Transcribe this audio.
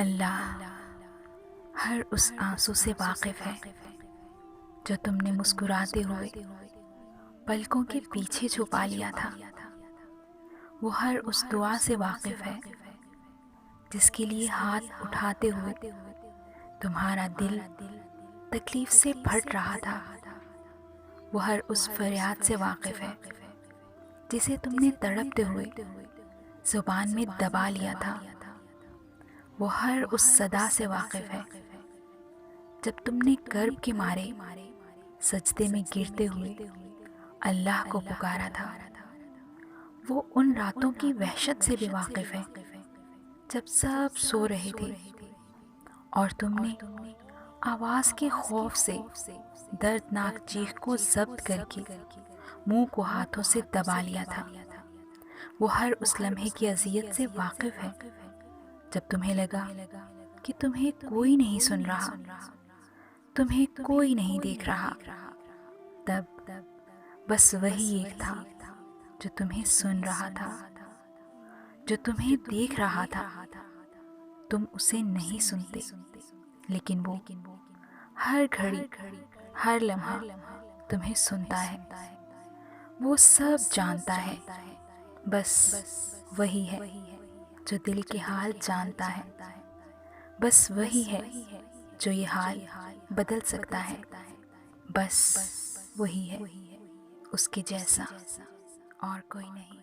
अल्लाह हर उस आंसू से वाकिफ़ है जो तुमने मुस्कुराते हुए पलकों के पीछे छुपा लिया था। वो हर उस दुआ से वाकिफ़ है जिसके लिए हाथ उठाते हुए तुम्हारा दिल तकलीफ से फट रहा था। वो हर उस फरियाद से वाकिफ़ है जिसे तुमने तड़पते हुए ज़ुबान में दबा लिया था। वो हर उस सदा से वाकिफ़ है जब तुमने कर्ब के मारे सजदे में गिरते हुए अल्लाह को पुकारा था। वो उन रातों की वहशत से भी वाकिफ़ है जब सब सो रहे थे और तुमने आवाज़ के खौफ से दर्दनाक चीख को ज़ब्त करके मुंह को हाथों से दबा लिया था। वो हर उस लम्हे की अज़ियत से वाकिफ़ है जब तुम्हें लगा कि तुम्हें कोई नहीं सुन रहा, तुम्हें कोई नहीं देख रहा। तब बस वही एक था जो तुम्हें सुन रहा था, जो तुम्हें देख रहा था। तुम उसे नहीं सुनते, लेकिन वो हर घड़ी हर लम्हा तुम्हें सुनता है। वो सब जानता है, बस वही है जो दिल के हाल जानता है। बस वही है जो ये हाल बदल सकता है। बस वही है उसके जैसा और कोई नहीं।